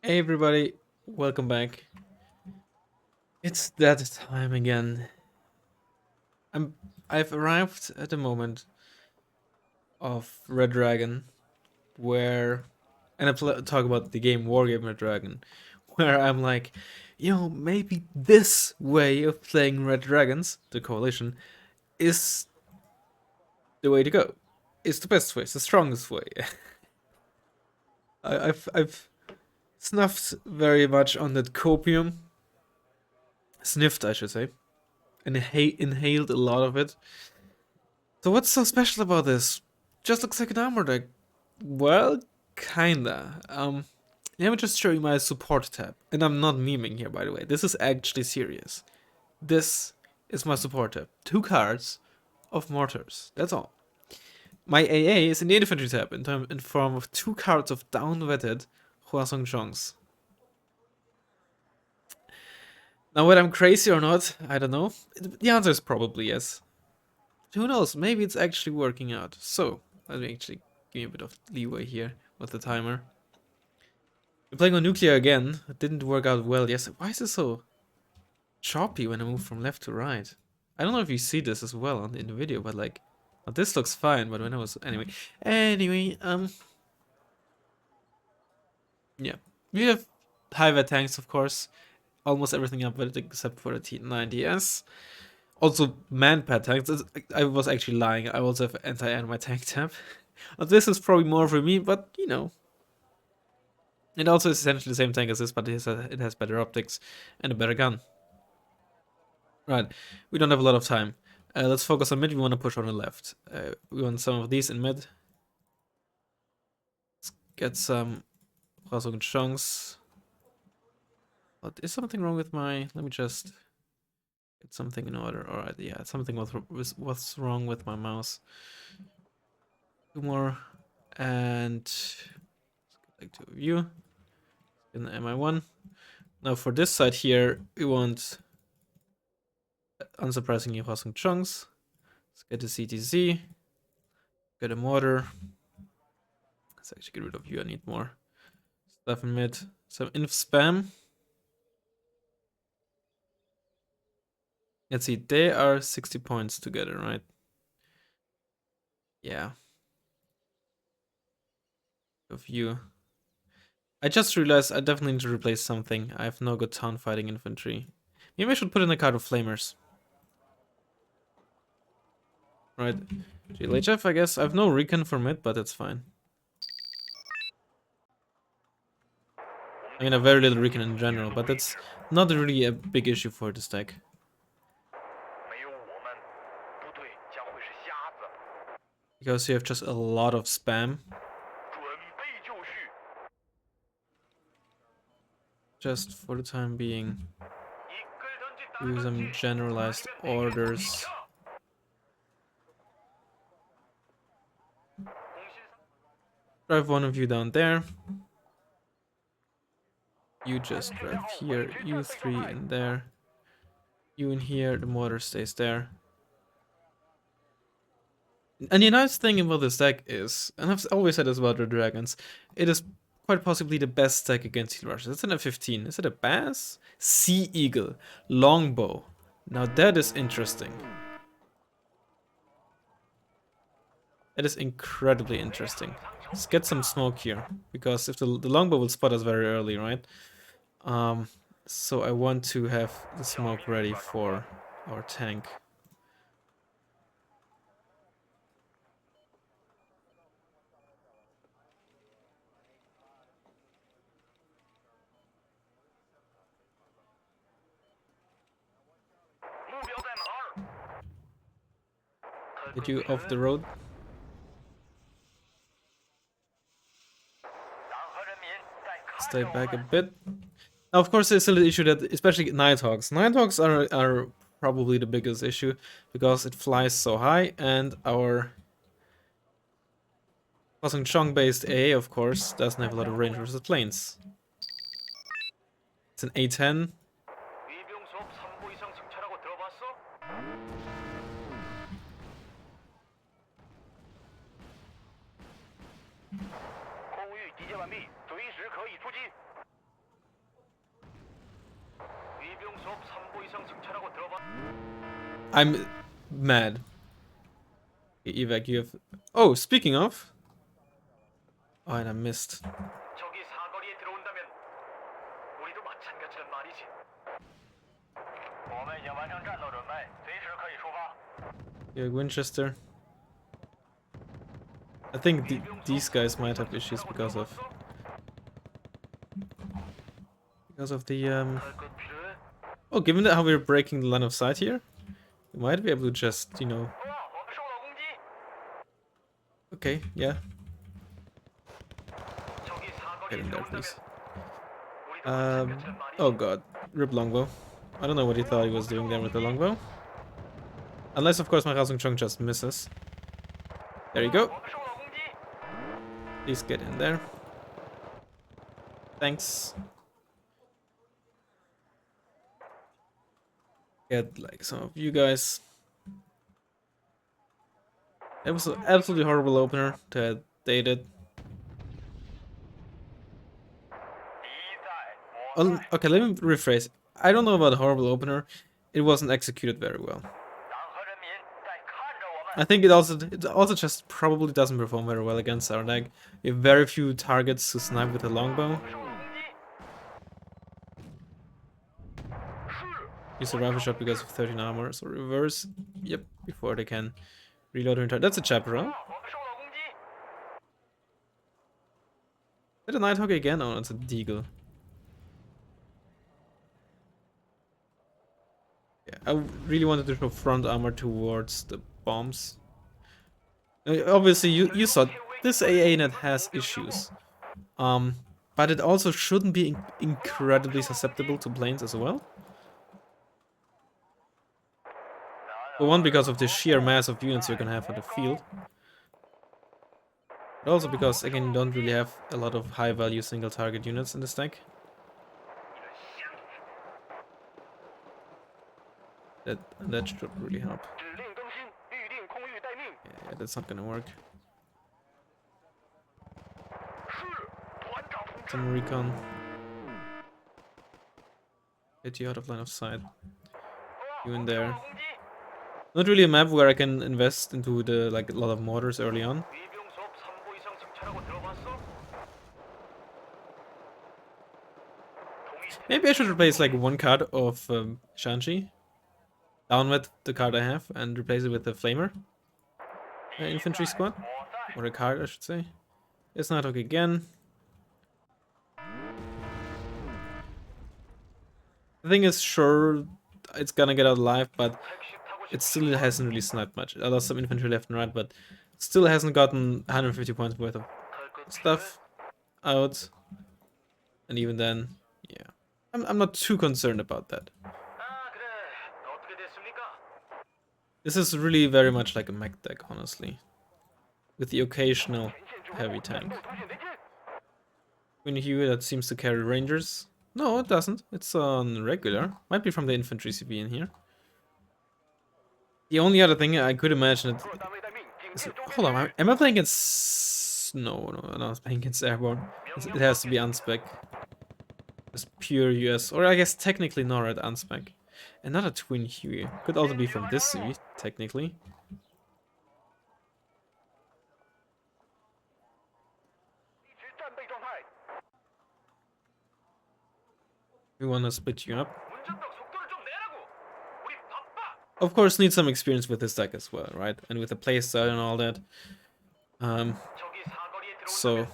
Hey everybody, welcome back. It's that time again. I'm I've arrived at the moment of Red Dragon where talk about the game Wargame Red Dragon where I'm like, maybe this way of playing Red Dragons, the coalition, is the way to go. It's the best way, it's the strongest way. I've snuffed very much on that copium. Sniffed, I should say. And inhaled a lot of it. So what's so special about this? Just looks like an armor deck. Well, kinda. Let me just show you my support tab. And I'm not memeing here, by the way. This is actually serious. This is my support tab. 2 cards of mortars. That's all. My AA is in the infantry tab in form of 2 cards of down-wetted Hwasong Chongs. Now, whether I'm crazy or not, I don't know. The answer is probably yes. Who knows? Maybe it's actually working out. So, let me actually give me a bit of leeway here with the timer. We're playing on nuclear again. It didn't work out well. Yes. Why is it so choppy when I move from left to right? I don't know if you see this as well in the video, but like, well, this looks fine. But when I was anyway, yeah, we have high vet tanks, of course. Almost everything up with it except for the T90S. Also, man-pad tanks. I was actually lying. I also have anti-anime tank tab. This is probably more for me, but it also is essentially the same tank as this, but it has better optics and a better gun. Right, we don't have a lot of time. Let's focus on mid. We want to push on the left. We want some of these in mid. Let's get some Hwasong Chongs. What is something wrong with my? Let me just get something in order. Alright, yeah, something what's wrong with my mouse. 2 more, and like 2 of you in the MI1. Now for this side here, we want unsurprisingly Hwasong Chongs. Let's get the CTZ. Get a mortar. Let's actually get rid of you. I need more stuff in mid. Some inf spam. Let's see. They are 60 points together, right? Yeah. Of you. I just realized I definitely need to replace something. I have no good town fighting infantry. Maybe I should put in a card of flamers. Right. GLHF, I guess. I have no recon for mid, but it's fine. I mean, I have very little recon in general, but that's not really a big issue for this deck. Because you have just a lot of spam. Just for the time being. Do some generalized orders. Drive one of you down there. You just drive here. You 3 in there. You in here. The mortar stays there. And the nice thing about this deck is, and I've always said this about the dragons, it is quite possibly the best deck against heal rushes. It's an F15. Is it a bass? Sea Eagle. Longbow. Now that is interesting. It is incredibly interesting. Let's get some smoke here, because if the longbow will spot us very early, right? So I want to have the smoke ready for our tank. Get you off the road. Stay back a bit. Now, of course, there's still the issue that, especially Nighthawks. Nighthawks are probably the biggest issue because it flies so high, and our Hwasong Chong based A, of course, doesn't have a lot of range versus planes. It's an A10. I'm mad. Evac, you have... Oh, speaking of... Oh, and I missed. Yeah, Winchester. I think these guys might have issues because of the Oh, given that how we're breaking the line of sight here, we might be able to just, you know. Okay, yeah. Get in there, please. Oh god, rip longbow. I don't know what he thought he was doing there with the longbow. Unless, of course, my Razzmann Chung just misses. There you go. Please get in there. Thanks. Get, like, some of you guys. It was an absolutely horrible opener to date it. Okay, let me rephrase. I don't know about a horrible opener. It wasn't executed very well. I think it also just probably doesn't perform very well against our deck. We have very few targets to snipe with a longbow. Use a rifle shot because of 13 armor, so reverse. Yep, before they can reload their entire. That's a chaperone. Is that a Nighthawk again? Oh, it's a Deagle. Yeah, I really wanted to show front armor towards the bombs. Obviously, you saw this AA net has issues. But it also shouldn't be incredibly susceptible to planes as well. For one, because of the sheer mass of units you're gonna have on the field. But also because, again, you don't really have a lot of high-value single-target units in this deck. That should really help. Yeah, that's not gonna work. Some recon. Get you out of line of sight. You in there. Not really a map where I can invest into the a lot of mortars early on. Maybe I should replace like one card of Shanxi. Down with the card I have and replace it with the Flamer infantry squad. Or a card, I should say. It's not okay again. The thing is, sure, it's gonna get out alive, but it still hasn't really sniped much. I lost some infantry left and right, but still hasn't gotten 150 points worth of stuff out. And even then, yeah. I'm not too concerned about that. This is really very much like a mech deck, honestly. With the occasional heavy tank. Queen Huey that seems to carry rangers. No, it doesn't. It's on regular. Might be from the infantry CP in here. The only other thing I could imagine is, hold on, am I playing against... No, I'm not playing against airborne. It has to be unspec. It's pure US, or I guess technically NORAD unspec. Another Twin Huey. Could also be from this CV, technically. We want to split you up. Of course, need some experience with this deck as well, right? And with the playstyle and all that. So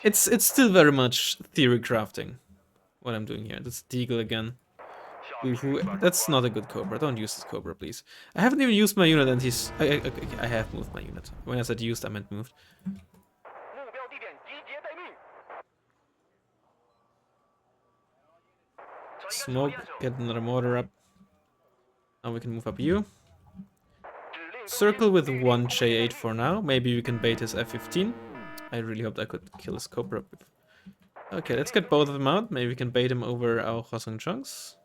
it's still very much theory crafting what I'm doing here. That's Deagle again. That's not a good Cobra. Don't use this Cobra, please. I haven't even used my unit, and he's... I have moved my unit. When I said used, I meant moved. Smoke, get another mortar up. Now we can move up you. Circle with one J8 for now. Maybe we can bait his F15. I really hoped I could kill his Cobra. Okay, let's get both of them out. Maybe we can bait him over our Razzmann Chunks.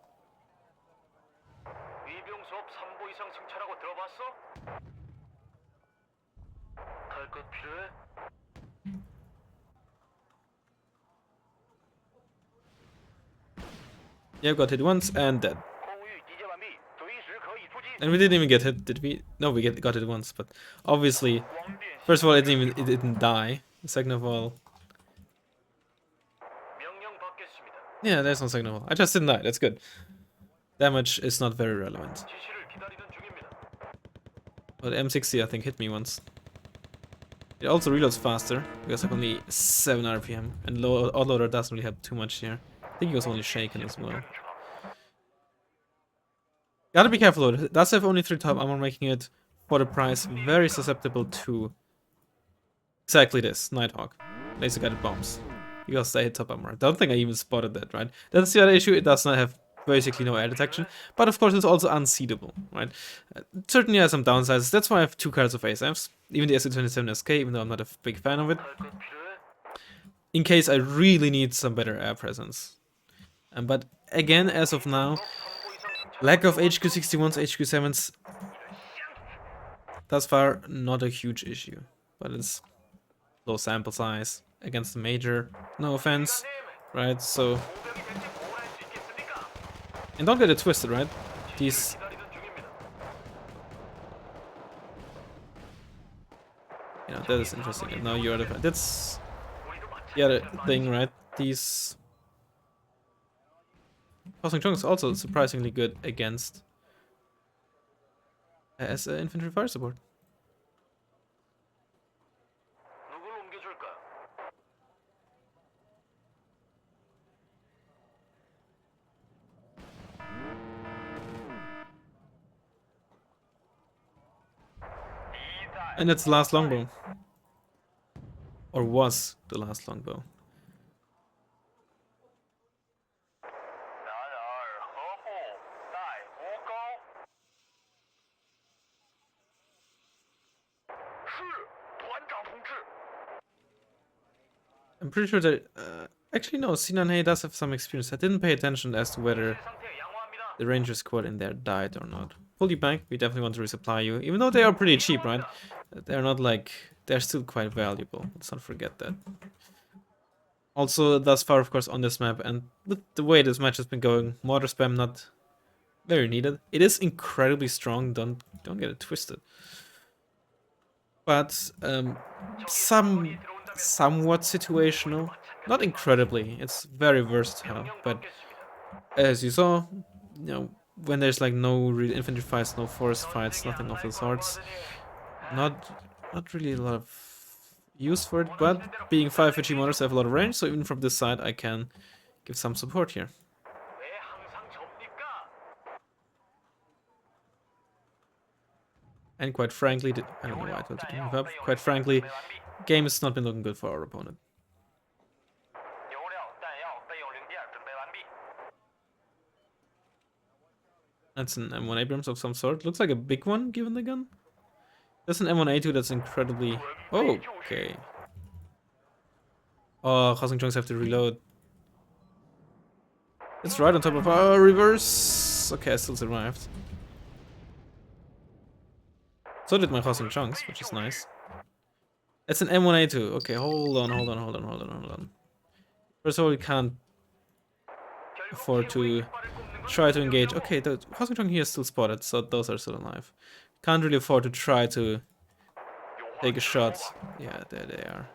Yeah, got hit once and dead. And we didn't even get hit, did we? No, we got hit once, but obviously, first of all, it didn't die. Second of all, yeah, there's no second of all. I just didn't die. That's good. Damage is not very relevant. But M60, I think, hit me once. It also reloads faster because I have only 7 RPM, and autoloader doesn't really have too much here. I think he was only shaken as well. Gotta be careful though. It does have only 3 top armor, making it, for the price, very susceptible to exactly this, Nighthawk. Laser guided bombs. Because they hit top armor. I don't think I even spotted that, right? That's the other issue, it does not have basically no air detection. But of course it's also unseedable, right? It certainly has some downsides. That's why I have 2 cards of ASFs. Even the SU-27SK, even though I'm not a big fan of it. In case I really need some better air presence. But again, as of now, lack of HQ61s, HQ7s, thus far, not a huge issue. But it's low sample size against the major, no offense, right? So, and don't get it twisted, right? These, you know, that is interesting. And now you're the, that's the other thing, right? These Crossing Chunks also surprisingly good against as infantry fire support. And it's the last longbow. Or was the last longbow. I'm pretty sure that... actually no, C9A does have some experience. I didn't pay attention as to whether the ranger squad in there died or not. Fully back, we definitely want to resupply you. Even though they are pretty cheap, right? They're not like... They're still quite valuable. Let's not forget that. Also, thus far, of course, on this map, and with the way this match has been going, mortar spam not very needed. It is incredibly strong, don't get it twisted. But somewhat situational. Not incredibly, it's very versatile, but as you saw, you know, when there's like no real infantry fights, no forest fights, nothing of the sorts, not really a lot of use for it, but being 5 HE mortars, I have a lot of range, so even from this side I can give some support here. And quite frankly, I don't know why I told you to move up. Quite frankly, game has not been looking good for our opponent. That's an M1 Abrams of some sort. Looks like a big one, given the gun. That's an M1A2 that's incredibly... Oh, okay. Oh, Housing Chunks have to reload. It's right on top of our reverse. Okay, I still survived. So did my Housing Chunks, which is nice. It's an M1A2. Okay, hold on. First of all, we can't afford to try to engage. Okay, the Housing Chunk here is still spotted, so those are still alive. Can't really afford to try to take a shot. Yeah, there they are.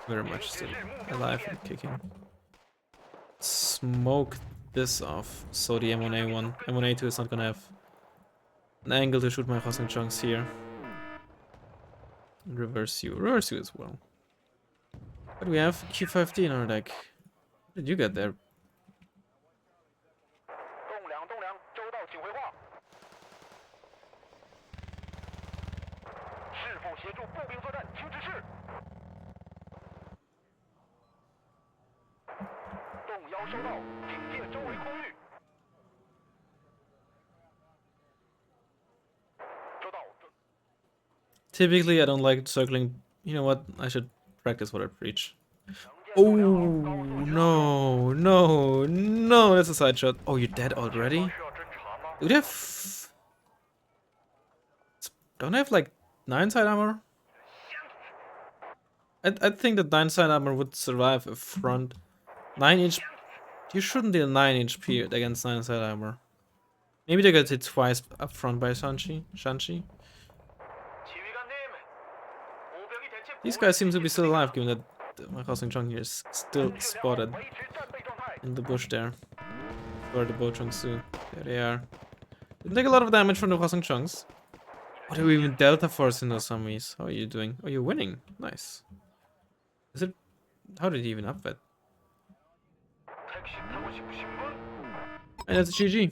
Very much still alive and kicking. Smoke this off, so the M1A2 is not gonna have an angle to shoot my Housing Chunks here. Reverse you as well. But we have Q50 in our deck. What did you get there? Typically, I don't like circling. You know what? I should practice what I preach. Oh, no, that's a side shot. Oh, you're dead already? Do they have... Don't I have like 9 side armor? I think that 9 side armor would survive a front 9 HP. You shouldn't deal 9 HP against 9 side armor. Maybe they got hit twice up front by Shanchi. These guys seem to be still alive, given that my Housing Chong here is still spotted in the bush there. Where the Bochungs do. There they are. Didn't take a lot of damage from the Housing Chongs. What are we even Delta Forcing those zombies? How are you doing? Oh, you're winning. Nice. Is it? How did he even up that? And that's a GG.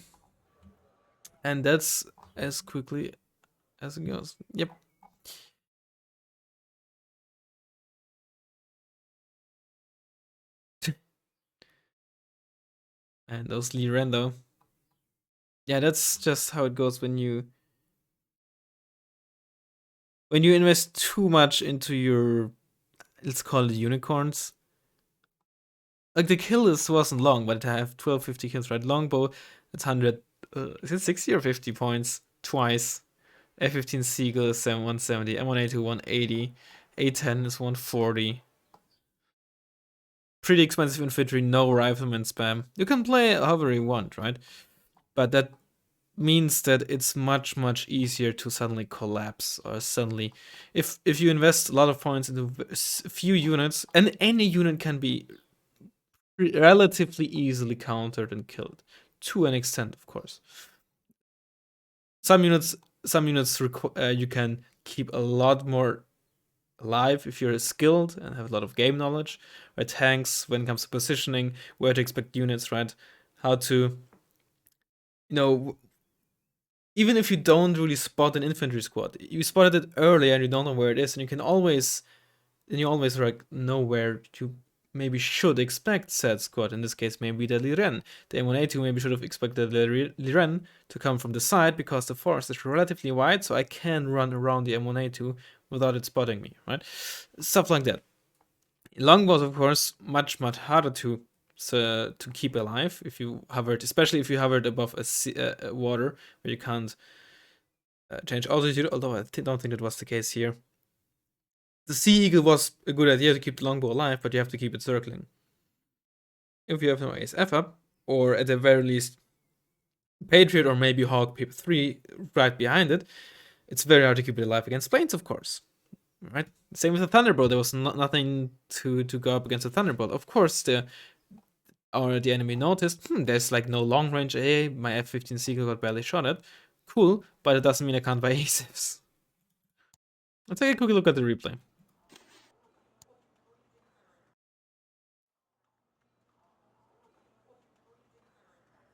And that's as quickly as it goes. Yep. And those Lee Rendo. Yeah, that's just how it goes when you invest too much into your, let's call it, unicorns. Like the kill list wasn't long, but I have 1250 kills, right? Longbow, it's 100. Is it 60 or 50 points? Twice. F15 Seagull is 170. M1A2 180. A10 is 140. Pretty expensive infantry, no rifleman spam. You can play however you want, right? But that means that it's much easier to suddenly collapse, or suddenly, if you invest a lot of points into a few units, and any unit can be relatively easily countered and killed, to an extent, of course. Some units you can keep a lot more alive if you're skilled and have a lot of game knowledge. Right, tanks, when it comes to positioning, where to expect units, right, how to, even if you don't really spot an infantry squad, you spotted it early and you don't know where it is, and you always like know where you maybe should expect said squad. In this case, maybe the Liren. The M1A2 maybe should have expected the Liren to come from the side because the forest is relatively wide, so I can run around the M1A2 without it spotting me, right? Stuff like that. Longbows, of course, much harder to keep alive if you hovered, especially if you hovered above a water where you can't change altitude, although I don't think that was the case here. The Sea Eagle was a good idea to keep the longbow alive, but you have to keep it circling. If you have no ASF up, or at the very least Patriot or maybe Hawk Paper 3 right behind it, it's very hard to keep it alive against planes, of course. Right? Same with the Thunderbolt. There was nothing to go up against the Thunderbolt. Of course, the enemy noticed, there's like no long range. Hey, my F15 Seagull got barely shot at. Cool, but it doesn't mean I can't buy ASFs. Let's take a quick look at the replay.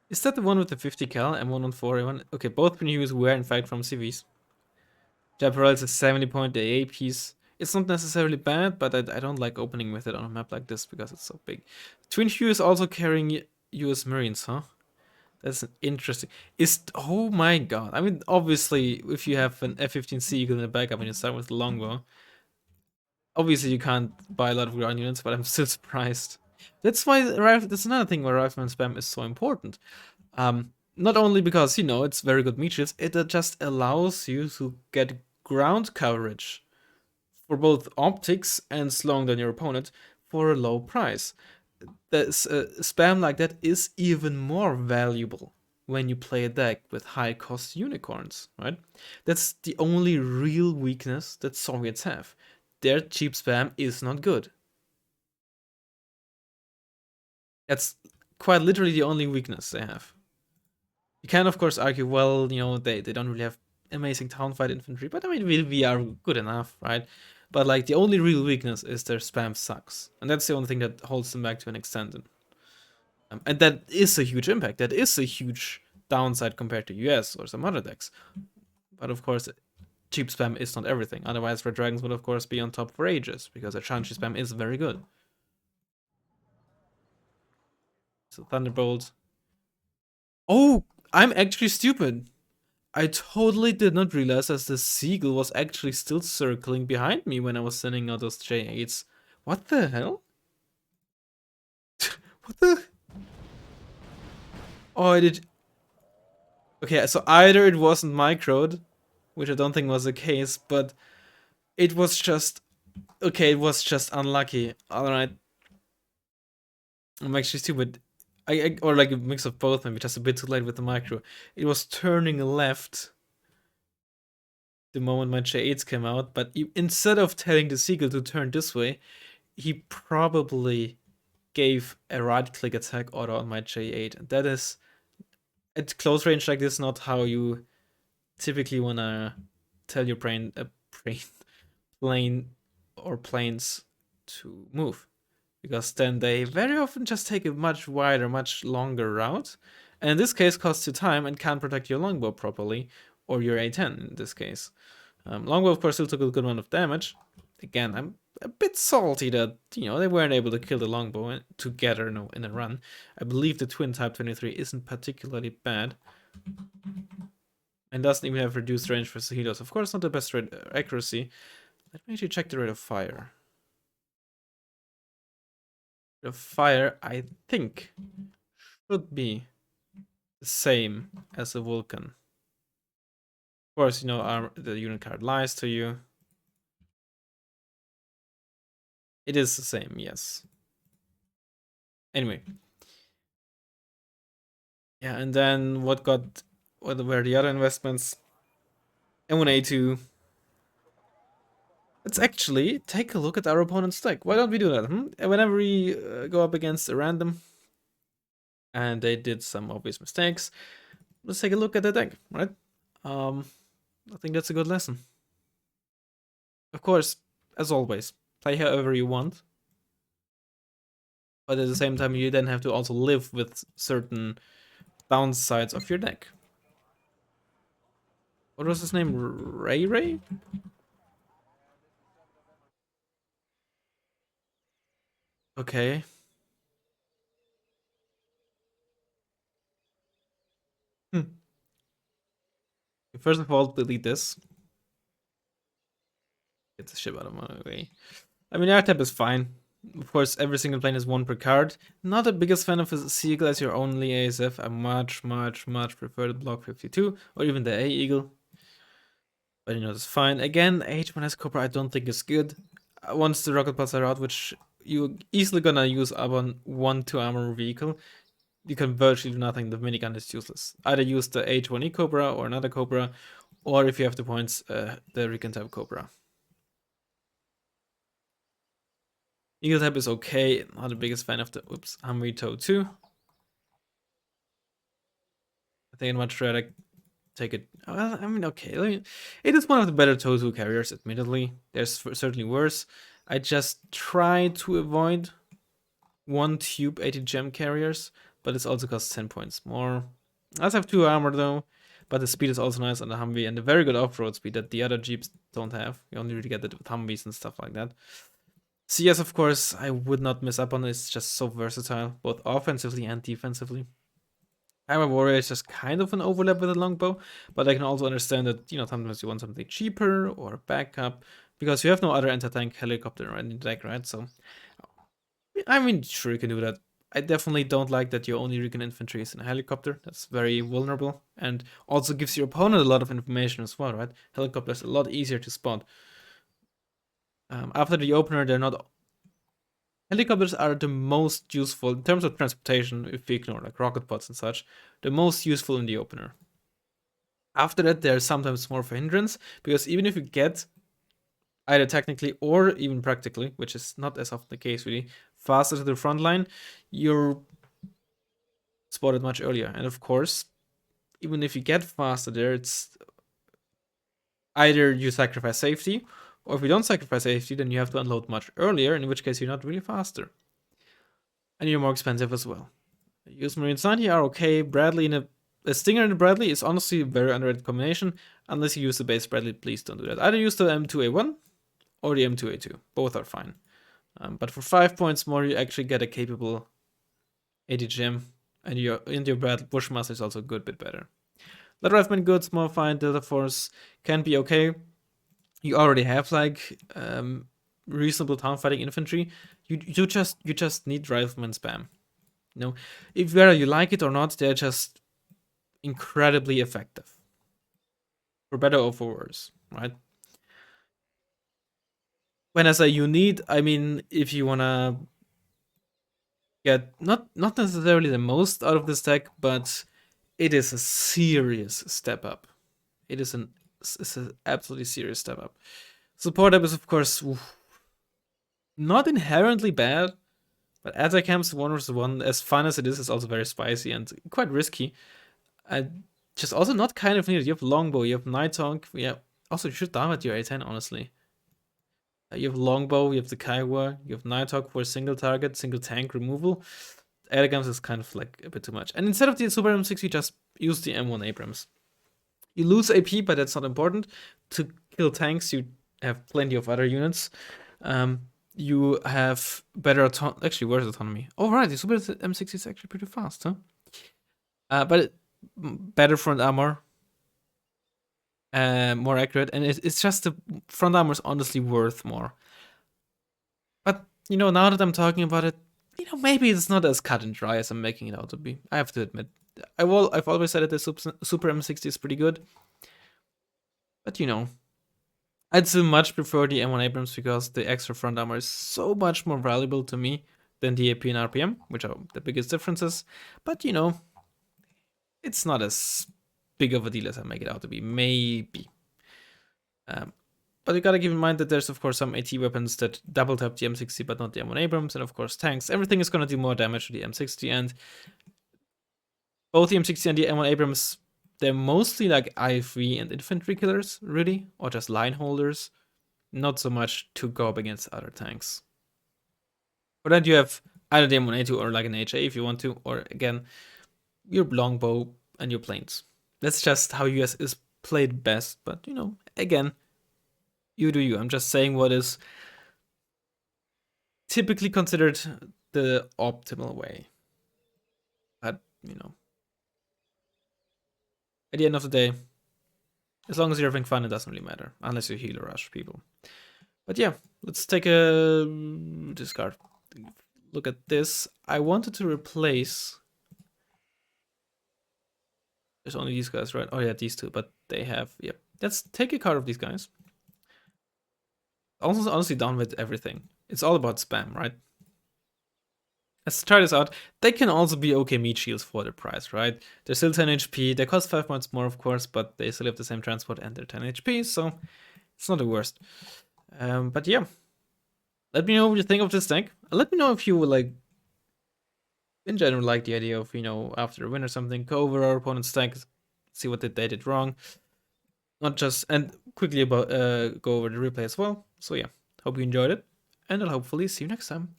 Is that the one with the 50 cal M114A1? Okay, both previews were in fact from CVs. Chaparral is a 70-point AA piece. It's not necessarily bad, but I don't like opening with it on a map like this because it's so big. Twin Hue is also carrying US Marines, huh? That's interesting. Oh my god. I mean, obviously, if you have an F-15 Seagull in the backup and you start with the longbow, obviously you can't buy a lot of ground units, but I'm still surprised. That's why that's another thing why rifleman spam is so important. Not only because, it's very good meat shields, it just allows you to get ground coverage for both optics and slowing down your opponent for a low price. Spam like that is even more valuable when you play a deck with high cost unicorns, right? That's the only real weakness that Soviets have. Their cheap spam is not good. That's quite literally the only weakness they have. You can, of course, argue, well, they don't really have amazing town fight infantry, but I mean, we are good enough, right? But like, the only real weakness is their spam sucks, and that's the only thing that holds them back to an extent. And that is a huge impact. That is a huge downside compared to US or some other decks. But of course, cheap spam is not everything. Otherwise, Red Dragons would of course be on top for ages, because their Shanchi spam is very good. So Thunderbolt. Oh, I'm actually stupid. I totally did not realize that the Seagull was actually still circling behind me when I was sending out those J8s. What the hell? What the? Oh, I did. Okay, so either it wasn't microed, which I don't think was the case, but it was just. Okay, it was just unlucky. Alright. I'm actually stupid. Or like a mix of both, maybe just a bit too late with the micro. It was turning left the moment my J8s came out, but instead of telling the seagull to turn this way, he probably gave a right click attack auto on my J8. That is, at close range like this, not how you typically wanna tell your plane or planes to move, because then they very often just take a much wider, much longer route, and in this case costs you time and can't protect your longbow properly, or your A10 in this case. Longbow, of course, still took a good amount of damage. Again, I'm a bit salty that, they weren't able to kill the longbow together in a run. I believe the twin type 23 isn't particularly bad, and doesn't even have reduced range for Sahilos. Of course, not the best accuracy. Let me actually check the rate of fire. The fire, I think, should be the same as a Vulcan. Of course, the unit card lies to you. It is the same, yes. Anyway. Yeah, and then what were the other investments? M1A2. Let's actually take a look at our opponent's deck. Why don't we do that? Whenever we go up against a random and they did some obvious mistakes, let's take a look at the deck, right? I think that's a good lesson. Of course, as always, play however you want, but at the same time, you then have to also live with certain downsides of your deck. What was his name? Ray? Okay. Hmm. First of all, delete this. Get the shit out of my way. I mean, R-Type is fine. Of course, every single plane is one per card. Not the biggest fan of a Seagull as your only ASF. I much, much, much prefer the Block 52 or even the A-Eagle. But it's fine. Again, H1S Cobra I don't think is good. Once the rocket pods are out, which you easily gonna use up on 1-2 armor vehicle, you can virtually do nothing. The minigun is useless. Either use the H1E Cobra or another Cobra, or if you have the points, the Recon type Cobra. Eagle type is okay. Not the biggest fan of the Humvee Tow 2. I think I'd much rather take it. Well, I mean, okay. It is one of the better Tow 2 carriers, admittedly. There's certainly worse. I just try to avoid one tube 80 gem carriers, but it also costs 10 points more. I also have 2 armor though, but the speed is also nice on the Humvee and a very good off-road speed that the other Jeeps don't have. You only really get it with Humvees and stuff like that. CS, of course, I would not miss up on it. It's just so versatile, both offensively and defensively. Hammer Warrior is just kind of an overlap with a longbow, but I can also understand that, sometimes you want something cheaper or backup, because you have no other anti-tank helicopter in the deck, right? So, I mean, sure, you can do that. I definitely don't like that your only recon infantry is in a helicopter. That's very vulnerable, and also gives your opponent a lot of information as well, right? Helicopters are a lot easier to spot. After the opener, they're not. Helicopters are the most useful in terms of transportation, if we ignore like rocket pods and such, the most useful in the opener. After that, they're sometimes more of a hindrance, because even if you get either technically or even practically, which is not as often the case really, faster to the front line, you're spotted much earlier. And of course, even if you get faster there, it's either you sacrifice safety, or if you don't sacrifice safety, then you have to unload much earlier, in which case you're not really faster. And you're more expensive as well. Use Marines 90 are okay. Bradley a Stinger and a Bradley is honestly a very underrated combination. Unless you use the base Bradley, please don't do that. Either use the M2A1 or the M2A2. Both are fine. But for 5 points more, you actually get a capable 80 gem, and your Bushmaster is also a good bit better. Letter Razzmann good, small fine. Delta Force can be okay. You already have like reasonable town fighting infantry. You just need Rifleman spam. If whether you like it or not, they're just incredibly effective, for better or for worse, right? When I say you need, I mean if you wanna get not necessarily the most out of this deck, but it is a serious step up. It's an absolutely serious step up. Support up is of course not inherently bad, but attack camps 1 vs 1, as fun as it is also very spicy and quite risky. And just also not kind of needed. You have Longbow, you have Nighthawk, yeah. Also, you should down at your A10, honestly. You have Longbow, you have the Kaiwa, you have Nighthawk for a single target, single tank removal. Airguns is kind of like a bit too much. And instead of the Super M6, you just use the M1 Abrams. You lose AP, but that's not important. To kill tanks, you have plenty of other units. You have better autonomy. Actually, where's autonomy? Oh, right, the Super M6 is actually pretty fast, huh? But better front armor, more accurate, and it's just the front armor is honestly worth more. But now that I'm talking about it, maybe it's not as cut and dry as I'm making it out to be. I have to admit, I've always said that the Super M60 is pretty good, but I'd still much prefer the M1 Abrams because the extra front armor is so much more valuable to me than the AP and RPM, which are the biggest differences. But it's not as big of a deal as I make it out to be. Maybe. But you gotta keep in mind that there's of course some AT weapons that double tap the M60 but not the M1 Abrams, and of course tanks. Everything is gonna do more damage to the M60, and both the M60 and the M1 Abrams, they're mostly like IFV and infantry killers, really, or just line holders. Not so much to go up against other tanks. For that you have either the M1A2 or like an HA if you want to, or again, your longbow and your planes. That's just how US is played best, but again, you do you. I'm just saying what is typically considered the optimal way. But, at the end of the day, as long as you're having fun, it doesn't really matter. Unless you heal or rush people. But yeah, let's take a discard. Look at this. I wanted to replace... There's only these guys, right? Oh yeah, these two, but they have... Yep. Let's take a card of these guys. Also, honestly, down with everything. It's all about spam, right? Let's try this out. They can also be okay meat shields for the price, right? They're still 10 HP. They cost 5 points more, of course, but they still have the same transport and they're 10 HP, so it's not the worst. But yeah, let me know what you think of this deck. Let me know if you would in general, like the idea of after a win or something, go over our opponent's deck, see what they did wrong. Not just and quickly about go over the replay as well. So yeah, hope you enjoyed it, and I'll hopefully see you next time.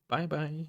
Bye bye.